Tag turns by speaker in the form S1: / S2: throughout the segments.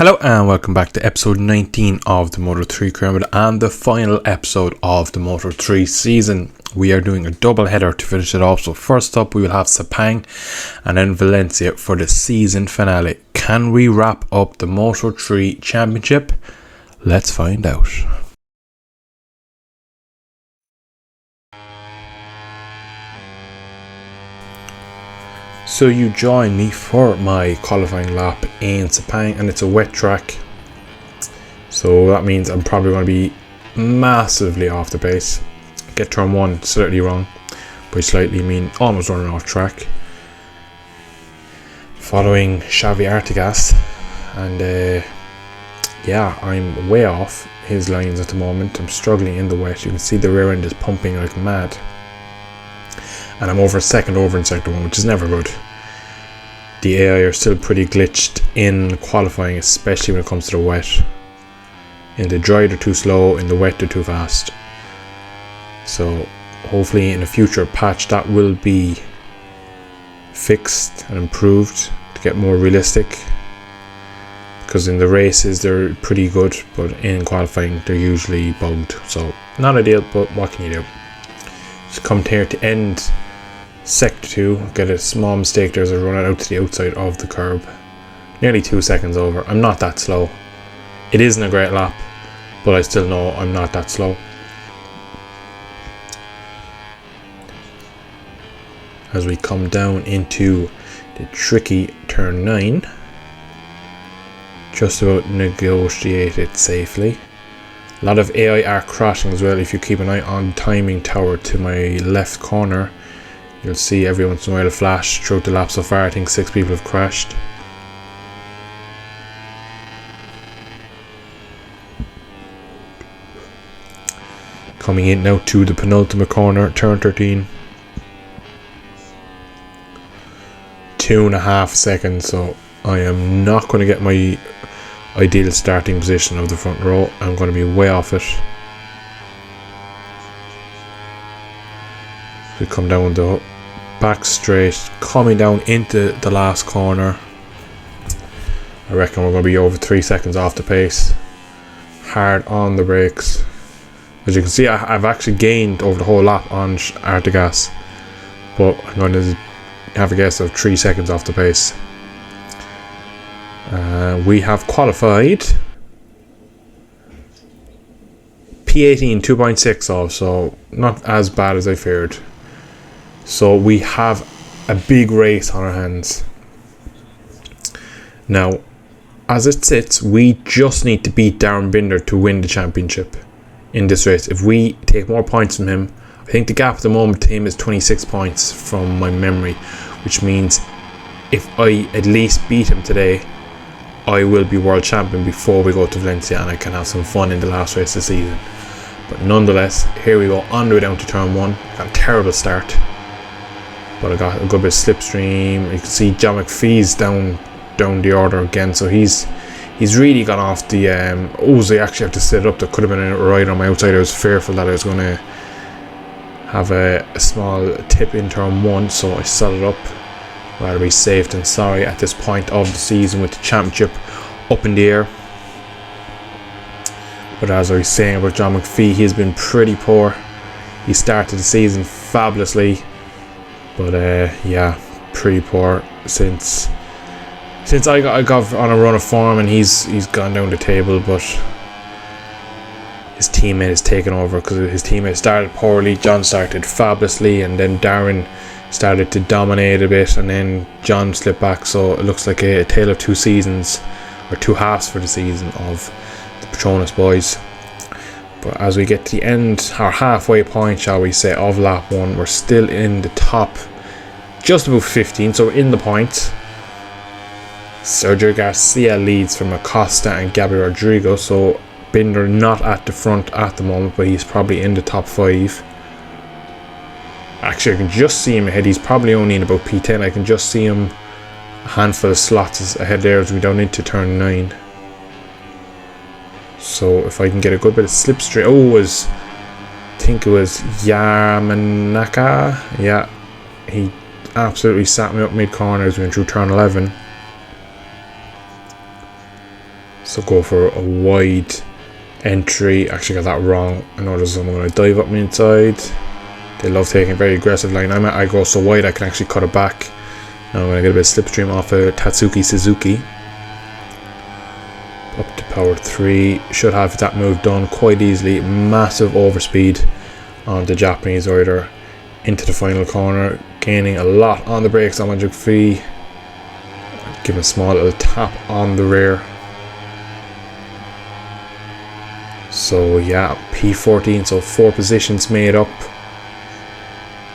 S1: Hello and welcome back to episode 19 of the Moto3 Pyramid and the final episode of the Moto3 season. We are doing a double header to finish it off. So first up we will have Sepang and then Valencia for the season finale. Can we wrap up the Moto3 championship? Let's find out. So you join me for my qualifying lap in Sepang, and it's a wet track, so that means I'm probably going to be massively off the pace. Get turn 1 slightly wrong, by slightly I mean almost running off track, following Xavi Artigas, and yeah, I'm way off his lines at the moment. I'm struggling in the wet. You can see the rear end is pumping like mad. And I'm over in sector 1, which is never good. The AI are still pretty glitched in qualifying, especially when it comes to the wet. In the dry they're too slow, in the wet they're too fast. So hopefully in a future patch that will be fixed and improved to get more realistic. Because in the races they're pretty good, but in qualifying they're usually bugged. So not ideal, but what can you do? Just come here to end sector 2, get a small mistake there as I run it out to the outside of the curb. Nearly 2 seconds over. I'm not that slow. It isn't a great lap, but I still know I'm not that slow. As we come down into the tricky turn 9, just about negotiate it safely. A lot of AI are crashing as well. If you keep an eye on the timing tower to my left corner, you'll see every once in a while a flash. Throughout the lap so far, I think 6 people have crashed. Coming in now to the penultimate corner, turn 13. 2.5 seconds, so I am not going to get my ideal starting position of the front row. I'm going to be way off it. We come down the back straight, coming down into the last corner. I reckon we're going to be over 3 seconds off the pace. Hard on the brakes. As you can see, I've actually gained over the whole lap on Artigas, but I'm going to have a guess of 3 seconds off the pace. We have qualified P18 2.6 off, so not as bad as I feared. So we have a big race on our hands. Now, as it sits, we just need to beat Darren Binder to win the championship in this race. If we take more points from him, I think the gap at the moment to him is 26 points from my memory, which means if I at least beat him today, I will be world champion before we go to Valencia, and I can have some fun in the last race of the season. But nonetheless, here we go, on the way down to turn 1. Got a terrible start, but I got a good bit of slipstream. You can see John McPhee's down the order again, so he's really gone off the so you actually have to set it up. There could have been a rider on my outside. I was fearful that I was going to have a small tip in turn 1, so I set it up. Rather be safe than sorry at this point of the season with the championship up in the air. But as I was saying about John McPhee, he's been pretty poor. He started the season fabulously, but yeah, pretty poor since I got on a run of form, and he's gone down the table. But his teammate has taken over because his teammate started poorly. John started fabulously, and then Darren started to dominate a bit, and then John slipped back. So it looks like a tale of 2 seasons, or 2 halves for the season of the Petronas boys. But as we get to the end, our halfway point, shall we say, of lap 1, we're still in the top, just above 15, so we're in the points. Sergio Garcia leads from Acosta and Gabby Rodrigo, so Binder not at the front at the moment, but he's probably in the top 5. Actually, I can just see him ahead. He's probably only in about P10. I can just see him a handful of slots ahead there as we down into turn 9. So if I can get a good bit of slipstream. I think it was Yamanaka. Yeah, he absolutely sat me up mid-corner as we went through turn 11. So go for a wide entry. Actually got that wrong. I know there's someone going to dive up me inside. They love taking a very aggressive line. I go so wide I can actually cut it back. Now I'm going to get a bit of slipstream off of Tatsuki Suzuki. Up to power 3. Should have that move done quite easily. Massive overspeed on the Japanese rider into the final corner. Gaining a lot on the brakes on Magic Free. Giving a small little tap on the rear. So yeah, P14, so 4 positions made up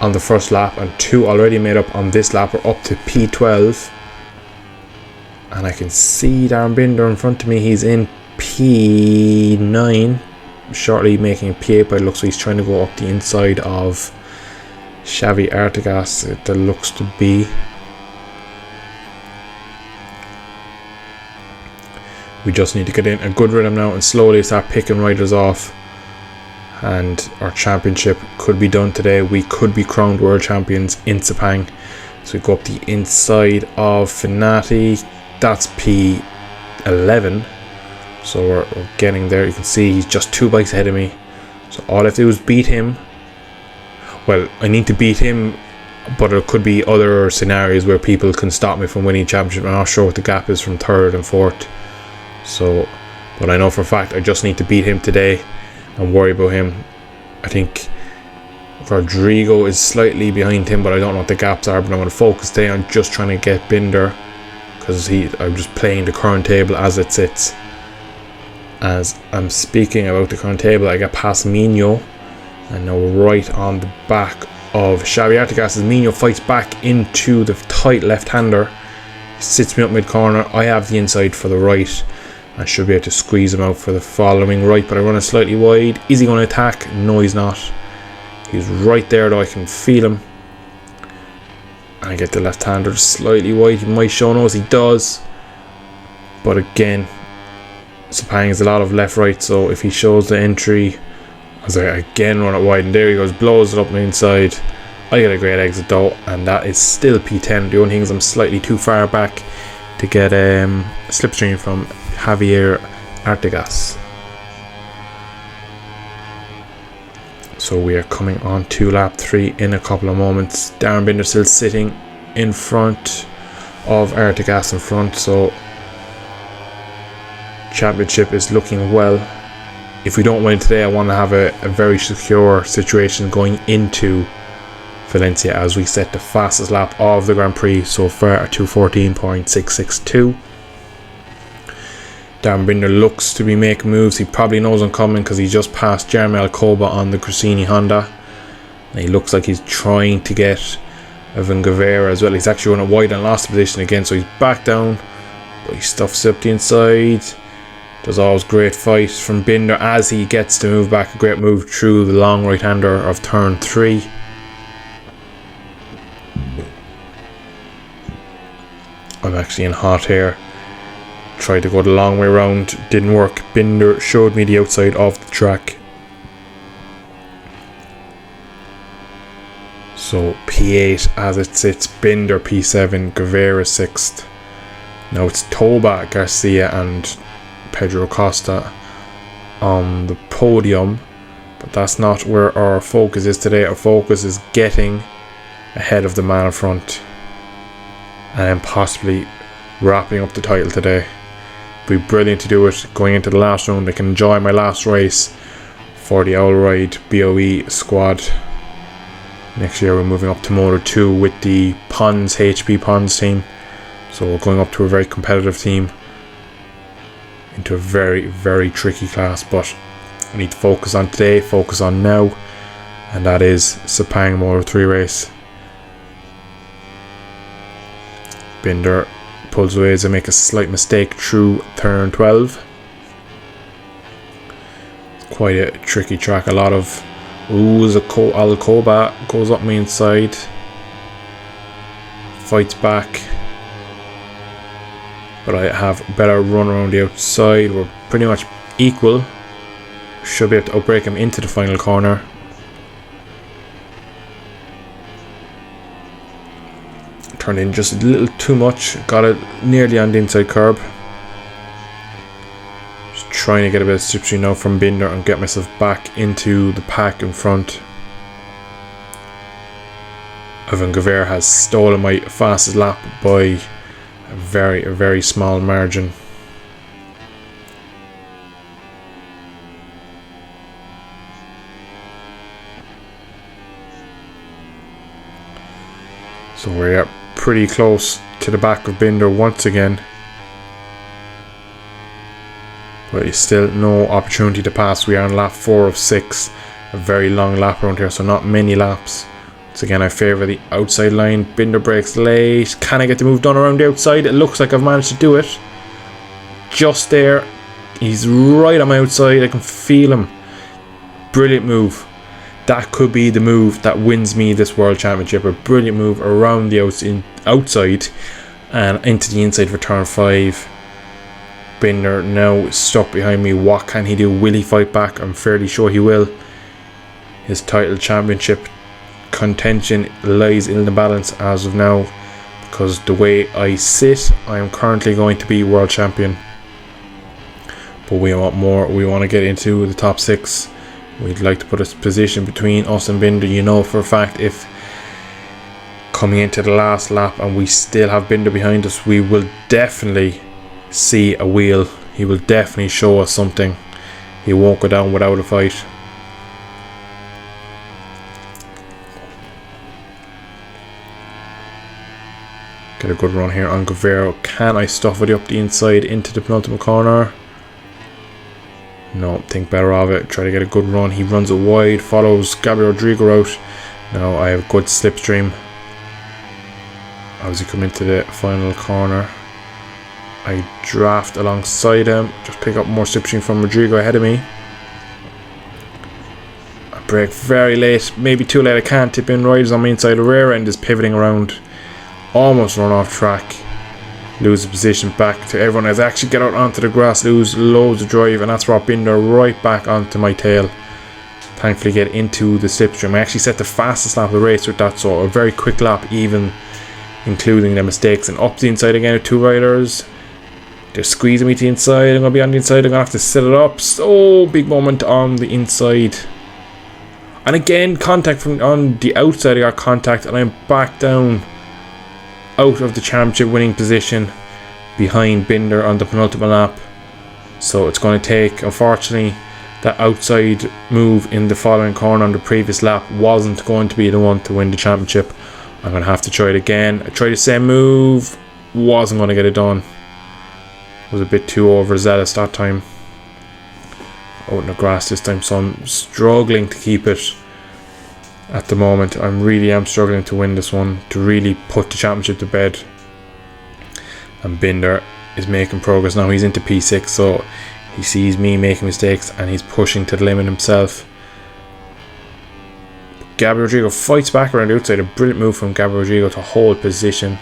S1: on the first lap and 2 already made up on this lap. We're up to P12 and I can see Darren Binder in front of me. He's in P9, shortly making P8, but it looks like he's trying to go up the inside of Xavi Artigas. It looks to be. We just need to get in a good rhythm now and slowly start picking riders off. And our championship could be done today. We could be crowned world champions in Sepang. So we go up the inside of Finati. That's P11. So we're getting there. You can see he's just 2 bikes ahead of me. So all I have to do is beat him. Well, I need to beat him, but there could be other scenarios where people can stop me from winning championship. I'm not sure what the gap is from 3rd and 4th. So, but I know for a fact I just need to beat him today and worry about him. I think Rodrigo is slightly behind him, but I don't know what the gaps are. But I'm going to focus today on just trying to get Binder, because I'm just playing the current table as it sits. As I'm speaking about the current table, I get past Mino, and now we're right on the back of Xavi Artigas as Mino fights back into the tight left-hander. Sits me up mid-corner. I have the inside for the right. I should be able to squeeze him out for the following right, but I run it slightly wide. Is he going to attack? No, he's not. He's right there though. I can feel him. And I get the left-hander slightly wide. He might show nose. He does. But again, Sepang is a lot of left-right, so if he shows the entry, as I again run it wide, and there he goes, blows it up the inside. I get a great exit though, and that is still P10. The only thing is I'm slightly too far back to get a slipstream from Javier Artigas. So we are coming on to lap 3 in a couple of moments. Darren Binder still sitting in front of Artigas in front, so championship is looking well. If we don't win today, I want to have a very secure situation going into Valencia as we set the fastest lap of the Grand Prix so far at 2:14.662. Darren Binder looks to be making moves. He probably knows I'm coming because he just passed Jeremy Alcoba on the Gresini Honda. And he looks like he's trying to get Evan Guevara as well. He's actually running wide and lost the position again, so he's back down, but he stuffs up the inside. There's always great fight from Binder as he gets to move back. A great move through the long right-hander of turn 3. I'm actually in hot here. Tried to go the long way around, didn't work. Binder showed me the outside of the track. So P8 as it sits, Binder P7, Guevara 6th. Now it's Toba, Garcia and Pedro Costa on the podium, but that's not where our focus is today. Our focus is getting ahead of the man in front and then possibly wrapping up the title today. It'd be brilliant to do it going into the last round. I can enjoy my last race for the Owl Ride BOE squad. Next year we're moving up to MotoGP with the Pons, HP Pons team, so we're going up to a very competitive team into a very, very tricky class, but I need to focus on today, focus on now, and that is Sepang Moto3 race. Binder pulls away as I make a slight mistake through turn 12. It's quite a tricky track. A lot of Alcoba goes up me inside, fights back, but I have better run around the outside. We're pretty much equal. Should be able to outbrake him into the final corner. Turned in just a little too much. Got it nearly on the inside curb. trying to get a bit of slipstream now from Binder and get myself back into the pack in front. Ivan Guevara has stolen my fastest lap by a very small margin. So we're pretty close to the back of Binder once again. But it's still no opportunity to pass. We are on lap 4 of 6. A very long lap around here, so not many laps. Once again, I favour the outside line. Binder brakes late. Can I get the move done around the outside? It looks like I've managed to do it. Just there. He's right on my outside. I can feel him. Brilliant move. That could be the move that wins me this World Championship. A brilliant move around the outside and into the inside for turn 5. Binder now stuck behind me. What can he do? Will he fight back? I'm fairly sure he will. His title championship contention lies in the balance as of now, because the way I sit, I am currently going to be world champion. But we want more. We want to get into the top 6. We'd like to put a position between us and Binder. You know for a fact, if coming into the last lap and we still have Binder behind us, we will definitely see a wheel. He will definitely show us something. He won't go down without a fight. Get a good run here on Guevara. Can I stuff it up the inside into the penultimate corner? No, think better of it. Try to get a good run. He runs it wide, follows Gabriel Rodrigo out. Now I have good slipstream. As he come into the final corner, I draft alongside him. Just pick up more slipstream from Rodrigo ahead of me. I brake very late, maybe too late. I can't tip in. Riders on my inside. The rear end is pivoting around. Almost run off track. Lose the position back to everyone as I actually get out onto the grass. Lose loads of drive, and that's brought Binder right back onto my tail. Thankfully get into the slipstream. I actually set the fastest lap of the race with that, so a very quick lap, even including the mistakes. And up the inside again with 2 riders. They're squeezing me to the inside. I'm going to be on the inside. I'm going to have to set it up. So big moment on the inside. And again, contact from on the outside. I got contact and I'm back down out of the championship winning position behind Binder on the penultimate lap. So it's going to take, unfortunately, that outside move in the following corner on the previous lap wasn't going to be the one to win the championship. I'm going to have to try it again. I tried the same move, wasn't going to get it done. Was a bit too overzealous that time. Out in the grass this time, so I'm struggling to keep it at the moment. I really am struggling to win this one, to really put the championship to bed. And Binder is making progress now. He's into P6, so he sees me making mistakes and he's pushing to the limit himself. Gabriel Rodrigo fights back around the outside. A brilliant move from Gabriel Rodrigo to hold position.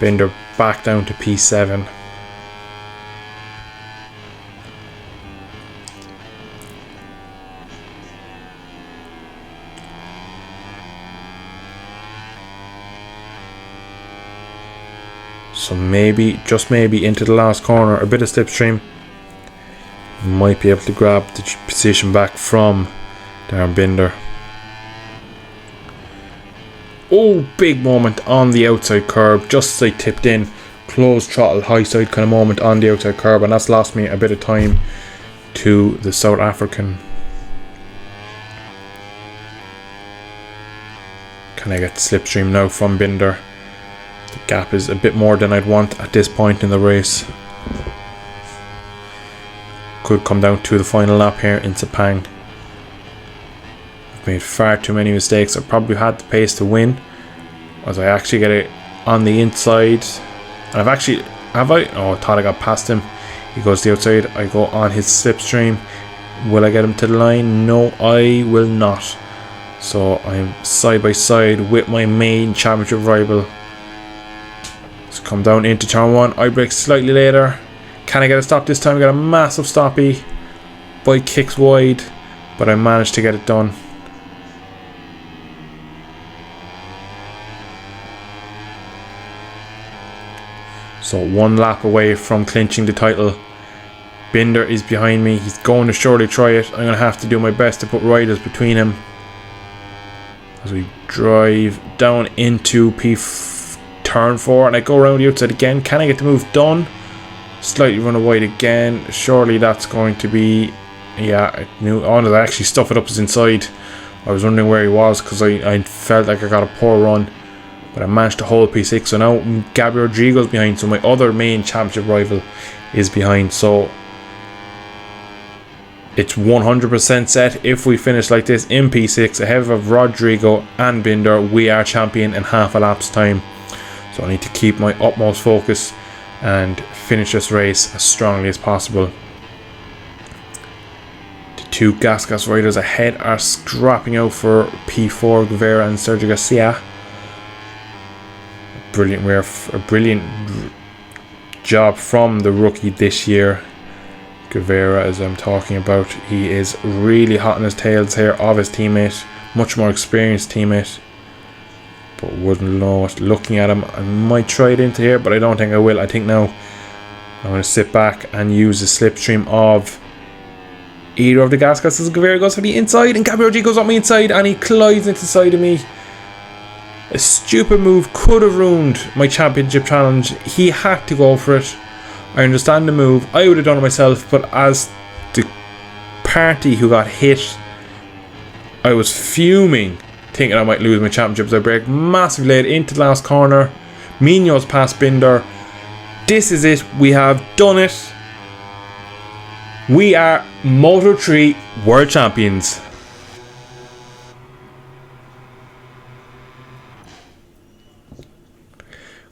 S1: Binder back down to P7. So maybe, just maybe, into the last corner, a bit of slipstream, might be able to grab the position back from Darren Binder. Oh, big moment on the outside curb, just as I tipped in. Closed throttle, high side kind of moment on the outside curb, and that's lost me a bit of time to the South African. Can I get the slipstream now from Binder? The gap is a bit more than I'd want at this point in the race. Could come down to the final lap here in Sepang. I've made far too many mistakes. I probably had the pace to win, as I actually get it on the inside. And I've actually, have I? Oh, I thought I got past him. He goes to the outside. I go on his slipstream. Will I get him to the line? No, I will not. So I'm side by side with my main championship rival. Come down into turn 1. I brake slightly later. Can I get a stop this time? I got a massive stoppie. Bike kicks wide, but I managed to get it done. So 1 lap away from clinching the title Binder is behind me. He's going to surely try it. I'm going to have to do my best to put riders between him as we drive down into turn 4, and I go around the outside again. Can I get the move done? Slightly run wide again. Surely that's going to be... Yeah, I knew... Oh no, that actually stuff it up is inside. I was wondering where he was because I felt like I got a poor run, but I managed to hold P6. So now Gabby Rodrigo's behind, so my other main championship rival is behind. So it's 100% set. If we finish like this in P6 ahead of Rodrigo and Binder, we are champion in half a lap's time. So I need to keep my utmost focus and finish this race as strongly as possible. The two gas riders ahead are scrapping out for P4, Guevara and Sergio Garcia. A brilliant job from the rookie this year, Guevara, as I'm talking about. He is really hot on his tails here of his teammate, much more experienced teammate. But wouldn't know it. Looking at him, I might try it into here, but I don't think I will. I think now I'm going to sit back and use the slipstream of either of the gas gases. Guevara goes for the inside, and Gabby goes on me inside, and he collides into the side of me. A stupid move could have ruined my championship challenge. He had to go for it. I understand the move. I would have done it myself, but as the party who got hit, I was fuming, thinking I might lose my championship as I brake massively late into the last corner. Munoz past Binder. This is it. We have done it. We are Moto3 World Champions.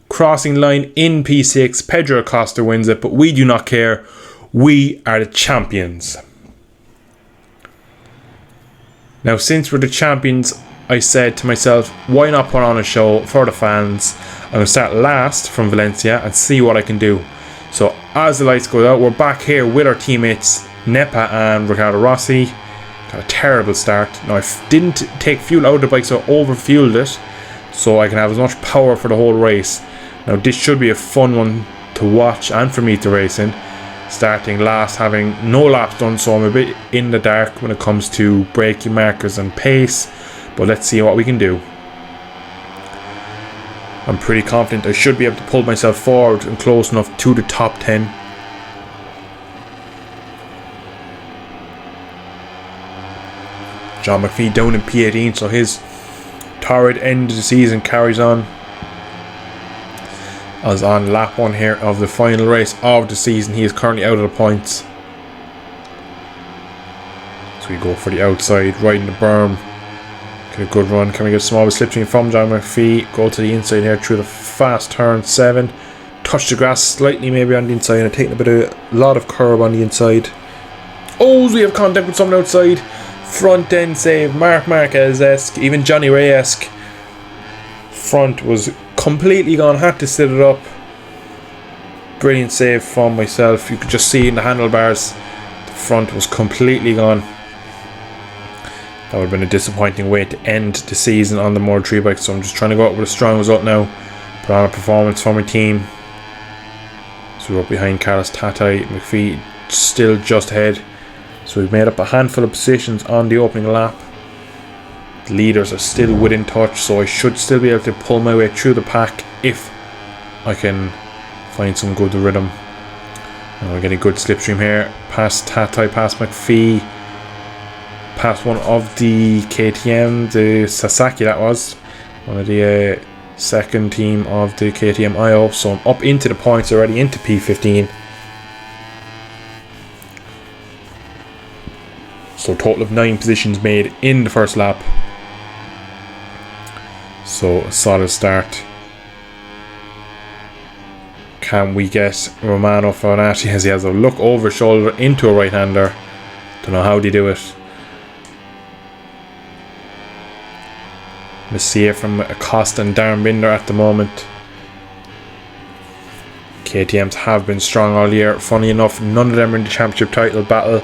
S1: Crossing line in P6. Pedro Acosta wins it, but we do not care. We are the champions. Now, since we're the champions, I said to myself, why not put on a show for the fans? I'm going to start last from Valencia and see what I can do. So as the lights go out, we're back here with our teammates Nepa and Riccardo Rossi. Got a terrible start. Now I didn't take fuel out of the bike, so I overfueled it so I can have as much power for the whole race. Now this should be a fun one to watch and for me to race in. Starting last, having no laps done, so I'm a bit in the dark when it comes to braking markers and pace. But let's see what we can do. I'm pretty confident I should be able to pull myself forward and close enough to the top 10. John McPhee down in P18, so his torrid end of the season carries on. As on lap 1 here of the final race of the season, he is currently out of the points. So we go for the outside, riding the berm. Get a good run. Can we get a small slipstream from John McPhee? Go to the inside here through the fast turn 7. Touch the grass slightly maybe on the inside, and taking a lot of curb on the inside. Oh, we have contact with someone outside. Front end save. Marc Marquez-esque, even Johnny Ray-esque. Front was completely gone. Had to sit it up. Brilliant save from myself. You could just see in the handlebars, the front was completely gone. That would have been a disappointing way to end the season on the Moto3 bike, so I'm just trying to go out with a strong result now. Put on a performance for my team. So we're up behind Carlos Tatai. McPhee still just ahead. So we've made up a handful of positions on the opening lap. The leaders are still within touch, so I should still be able to pull my way through the pack if I can find some good rhythm. And we're getting a good slipstream here. Past Tatai, past McPhee. Past one of the KTM, the Sasaki that was. One of the second team of the KTM IO. So I'm up into the points already, into P15. So a total of 9 positions made in the first lap. So a solid start. Can we get Romano Fionati as he has a look over his shoulder into a right-hander? Don't know how they do it. Messier from Acosta and Darren Binder at the moment. KTMs have been strong all year. Funny enough, none of them are in the championship title battle.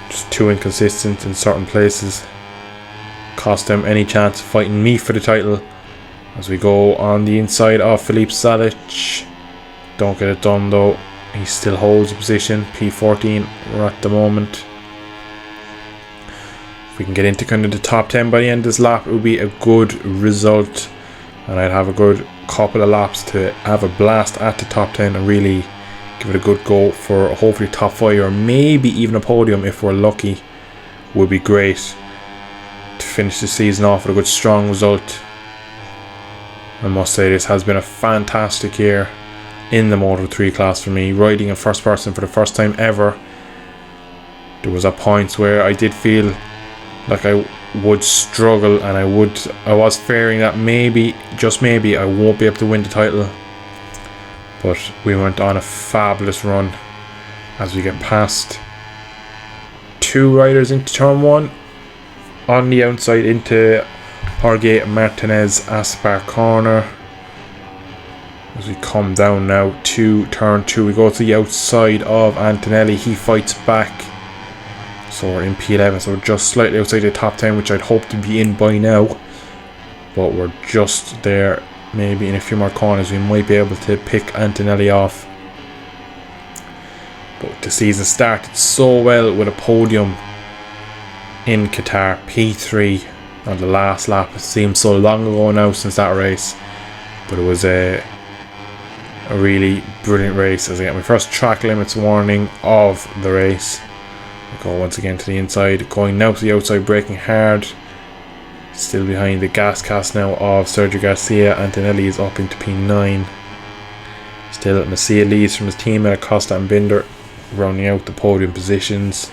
S1: Just too inconsistent in certain places. Cost them any chance of fighting me for the title. As we go on the inside of Felipe Salic. Don't get it done though. he still holds a position, P14 at the moment. If we can get into kind of the top 10 by the end of this lap, it would be a good result, and I'd have a good couple of laps to have a blast at the top 10 and really give it a good go for hopefully top 5 or maybe even a podium if we're lucky. Would be great to finish the season off with a good strong result. I must say this has been a fantastic year in the Moto3 class for me, riding in first person for the first time ever. There was at points where I did feel like I would struggle, and I was fearing that maybe, just maybe, I won't be able to win the title. But we went on a fabulous run as we get past 2 riders into turn 1 on the outside into Jorge Martinez Aspar corner. As we come down now to turn 2, we go to the outside of Antonelli. He fights back, so we're in P11, so we're just slightly outside the top 10, which I'd hope to be in by now, but we're just there. Maybe in a few more corners we might be able to pick Antonelli off. But the season started so well with a podium in Qatar, P3 on the last lap. It seems so long ago now since that race, but it was a really brilliant race. As I get my first track limits warning of the race, I go once again to the inside, going now to the outside, braking hard. Still behind the gas cast now of Sergio Garcia. Antonelli is up into P9. Still Masia leads from his teammate Acosta and Binder, rounding out the podium positions.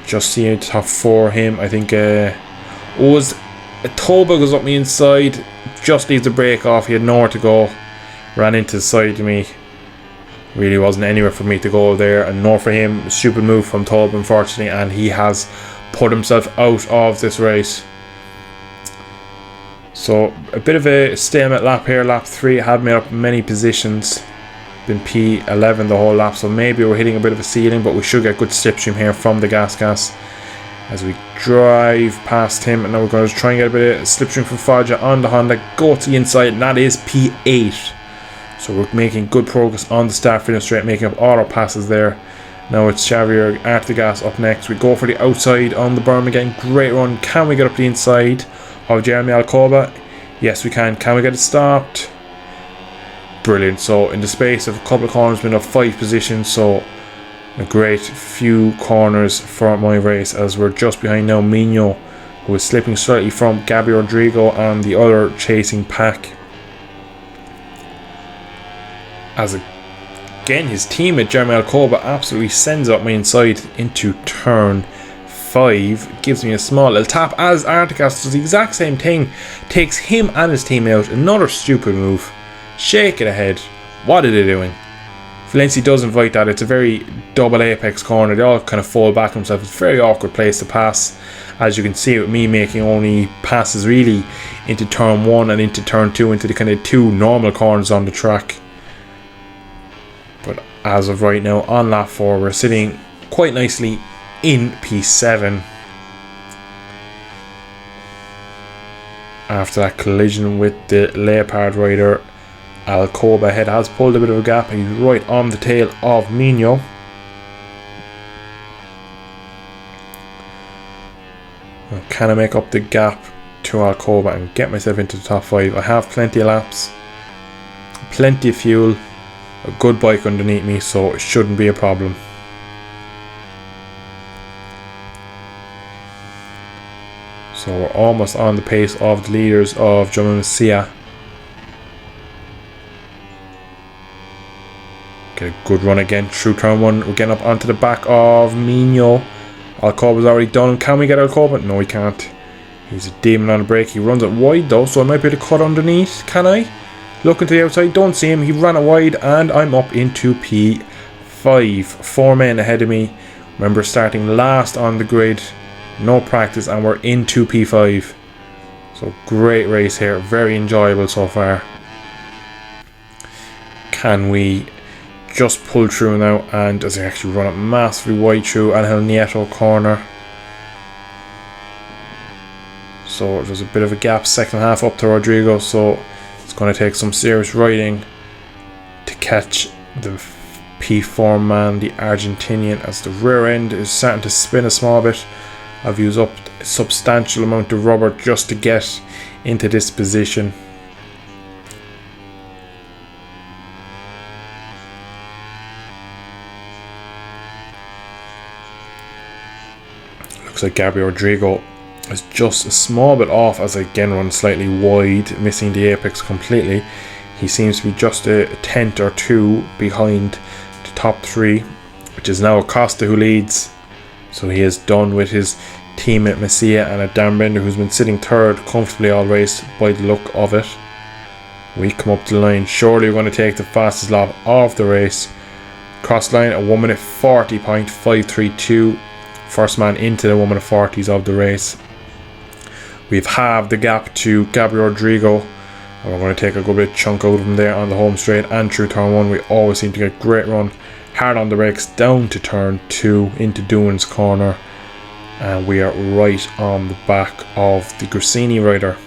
S1: Just seeing the top 4 him. I think was Toba goes up me inside, just leaves the brake off. He had nowhere to go, ran into the side of me. Really wasn't anywhere for me to go there, and nor for him. Stupid move from Toba, unfortunately, and he has put himself out of this race. So a bit of a stalemate lap here. Lap 3 had made up many positions, been P11 the whole lap, so maybe we're hitting a bit of a ceiling, but we should get good slipstream here from the gas as we drive past him. And now we're going to try and get a bit of slipstream from Foggia on the Honda, go to the inside, and that is P8. So we're making good progress on the start finish straight, making up all our passes there. Now it's Xavier Artigas up next. We go for the outside on the berm again. Great run. Can we get up the inside of Jeremy Alcoba? Yes, we can. Can we get it stopped? Brilliant. So in the space of a couple of corners, we've been up 5 positions. So a great few corners for my race, as we're just behind now Mino, who is slipping slightly from Gabby Rodrigo and the other chasing pack. As again, his teammate Jeremy Alcoba absolutely sends up my inside into turn 5, gives me a small little tap as Artigas does the exact same thing, takes him and his team out. Another stupid move, shake it ahead. What are they doing? Valencia does invite that. It's a very double apex corner, they all kind of fall back themselves. It's a very awkward place to pass, as you can see with me making only passes really into turn 1 and into turn 2, into the kind of 2 normal corners on the track. But as of right now, on lap 4, we're sitting quite nicely in P7. After that collision with the Leopard rider, Alcoba ahead has pulled a bit of a gap, and he's right on the tail of Mino. Can I make up the gap to Alcoba and get myself into the top 5? I have plenty of laps, plenty of fuel, a good bike underneath me, so it shouldn't be a problem. So we're almost on the pace of the leaders of Jumbo Messia. Get a good run again through turn 1. We're getting up onto the back of Mino. Alcoba's already done. Can we get Alcoba? No, we can't. He's a demon on the brake. He runs it wide though, so I might be able to cut underneath. Can I? Looking to the outside, don't see him. He ran it wide, and I'm up into P5. 4 men ahead of me. Remember, starting last on the grid. No practice, and we're into P5. So great race here, very enjoyable so far. Can we just pull through now? And as I actually run it massively wide through Angel Nieto corner. So there's a bit of a gap, second half up to Rodrigo, so it's going to take some serious riding to catch the P4 man, the Argentinian, as the rear end is starting to spin a small bit. I've used up a substantial amount of rubber just to get into this position. Looks like Gabriel Rodrigo is just a small bit off as I again run slightly wide, missing the apex completely. He seems to be just a tenth or two behind the top three, which is now Acosta who leads. So he is done with his teammate Messia and a Dan Bender who's been sitting third comfortably all race by the look of it. We come up to the line. Surely we're going to take the fastest lap of the race. Cross line at 1 minute 40.532. First man into the 1 minute 40s of the race. We've halved the gap to Gabriel Rodrigo. And we're going to take a good bit of chunk out of him there on the home straight and through turn 1. We always seem to get great run. Hard on the brakes down to turn 2 into Doohan's corner. And we are right on the back of the Gresini rider.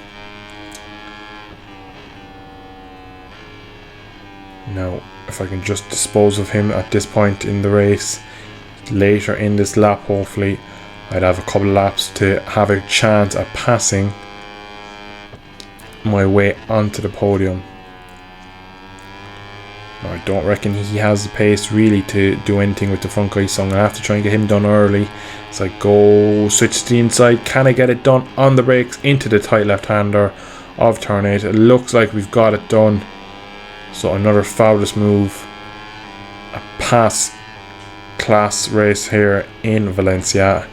S1: Now, if I can just dispose of him at this point in the race, later in this lap, hopefully, I'd have a couple of laps to have a chance at passing my way onto the podium. Now, I don't reckon he has the pace really to do anything with the front guy, so I'm going to have to try and get him done early. So I go switch to the inside. Can I get it done on the brakes into the tight left-hander of turn 8? It looks like we've got it done. So another fabulous move. A pass class race here in Valencia.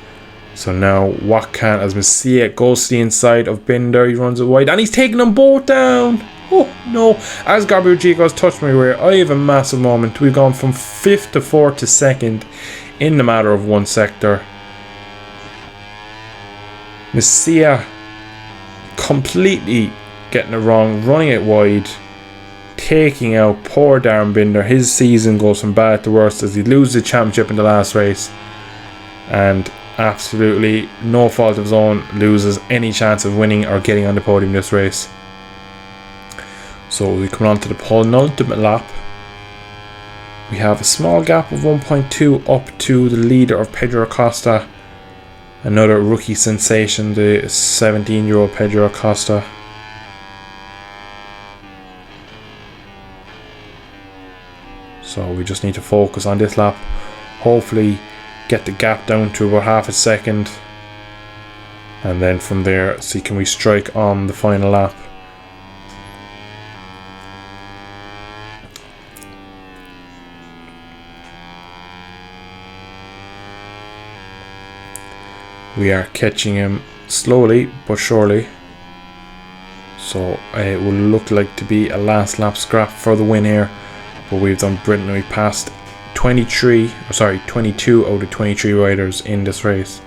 S1: So now what can, as Messia goes to the inside of Binder, he runs it wide and he's taking them both down. Oh no, as Gabriel Rodrigo's touched my rear, I have a massive moment. We've gone from 5th to 4th to 2nd in the matter of one sector. Messia completely getting it wrong, running it wide, taking out poor Darren Binder. His season goes from bad to worse as he loses the championship in the last race and absolutely no fault of his own loses any chance of winning or getting on the podium this race. So we come on to the penultimate lap. We have a small gap of 1.2 up to the leader of Pedro Acosta, another rookie sensation, the 17-year-old Pedro Acosta. So we just need to focus on this lap, hopefully get the gap down to about half a second, and then from there see can we strike on the final lap. We are catching him slowly but surely, so it will look like to be a last lap scrap for the win here. But we've done brilliantly. We passed 22 out of 23 riders in this race.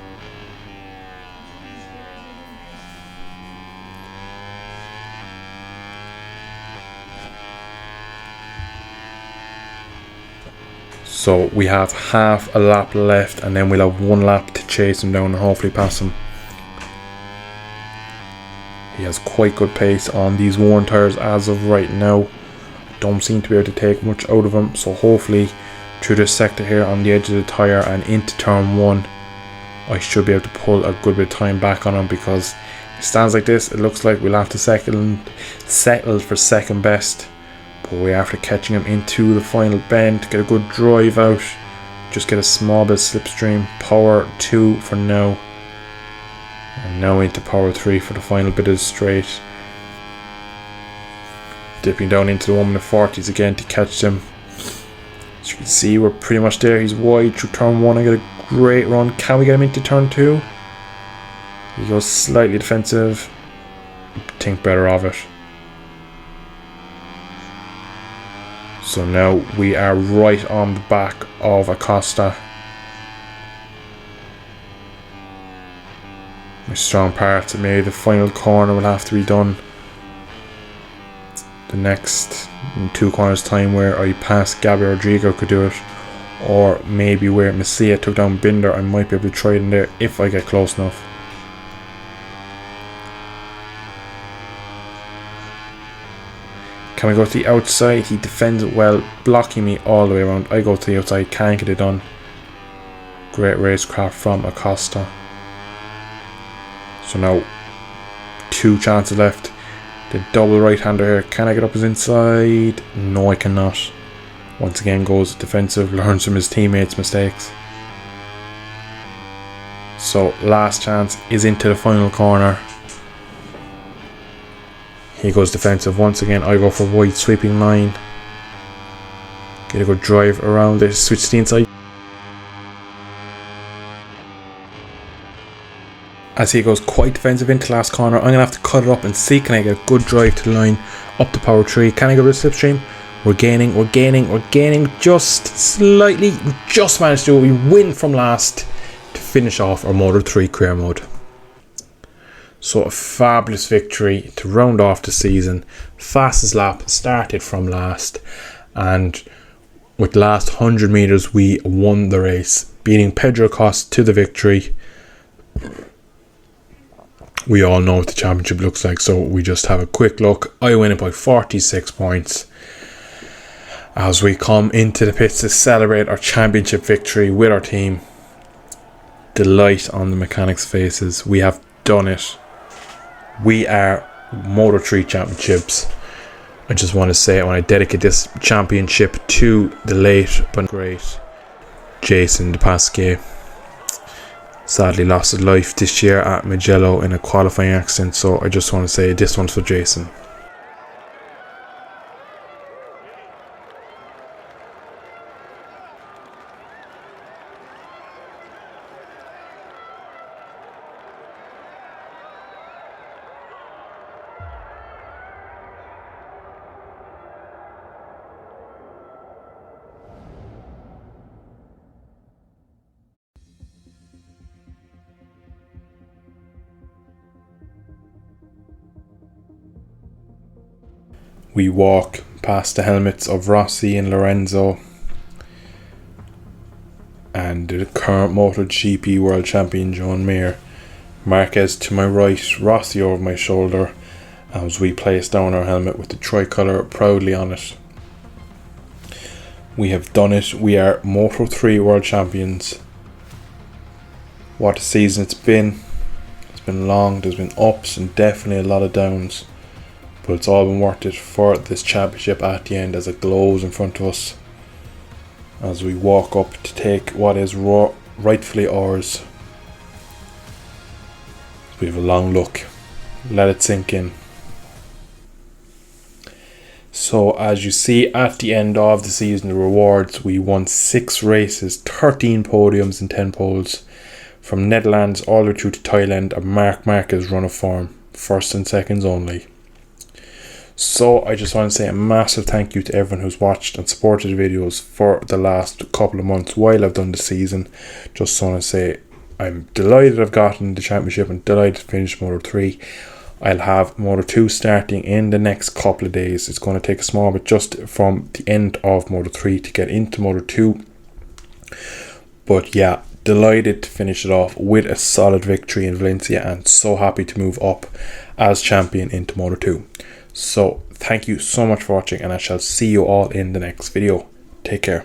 S1: So we have half a lap left and then we'll have 1 lap to chase him down and hopefully pass him. He has quite good pace on these worn tyres as of right now. Don't seem to be able to take much out of him, so hopefully through this sector here on the edge of the tyre and into turn 1 I should be able to pull a good bit of time back on him, because if it stands like this it looks like we'll have to settle for second best. But we're after catching him into the final bend to get a good drive out, just get a small bit of slipstream. Power 2 for now, and now into power 3 for the final bit of the straight. Dipping down into the 1 minute 40s again to catch them. As you can see, we're pretty much there. He's wide through turn 1. I get a great run. Can we get him into turn 2? He goes slightly defensive. Think better of it. So now we are right on the back of Acosta. My strong parts, maybe the final corner will have to be done the next 2 corners time, where I pass Gabriel Rodrigo could do it, or maybe where Messia took down Binder. I might be able to try it in there if I get close enough. Can we go to the outside? He defends it well, blocking me all the way around. I go to the outside, can't get it done. Great racecraft from Acosta. So now 2 chances left. The double right-hander here. Can I get up his inside? No, I cannot. Once again goes defensive, learns from his teammates' mistakes. So last chance is into the final corner. He goes defensive once again. I go for wide sweeping line. Get a good drive around it. Switch to the inside. As he goes quite defensive into last corner, I'm going to have to cut it up and see can I get a good drive to the line up to power 3. Can I get rid of slipstream? We're gaining just slightly. We just managed to do it. We win from last to finish off our Moto 3 career mode. So a fabulous victory to round off the season. Fastest lap started from last, and with the last 100 meters we won the race, beating Pedro Acosta to the victory. We all know what the championship looks like, so we just have a quick look. I win it by 46 points. As we come into the pits to celebrate our championship victory with our team. Delight on the mechanics' faces. We have done it. We are Moto 3 championships. I just want to say I want to dedicate this championship to the late but great Jason De Pasquier. Sadly lost his life this year at Mugello in a qualifying accident, so I just want to say this one's for Jason. We walk past the helmets of Rossi and Lorenzo and the current MotoGP World Champion Joan Mir. Marquez to my right, Rossi over my shoulder as we place down our helmet with the tricolour proudly on it. We have done it. We are Moto 3 World Champions. What a season it's been. It's been long. There's been ups and definitely a lot of downs. But it's all been worth it for this championship at the end as it glows in front of us. As we walk up to take what is rightfully ours. We have a long look. Let it sink in. So as you see at the end of the season, the rewards, we won 6 races, 13 podiums and 10 poles. From Netherlands all the way through to Thailand, a Marc Marquez run of form. First and seconds only. So I just want to say a massive thank you to everyone who's watched and supported the videos for the last couple of months while I've done the season. Just want to say I'm delighted I've gotten the championship and delighted to finish Moto 3. I'll have Moto 2 starting in the next couple of days. It's going to take a small bit just from the end of Moto 3 to get into Moto 2. But yeah, delighted to finish it off with a solid victory in Valencia and so happy to move up as champion into Moto 2. So thank you so much for watching and I shall see you all in the next video. Take care.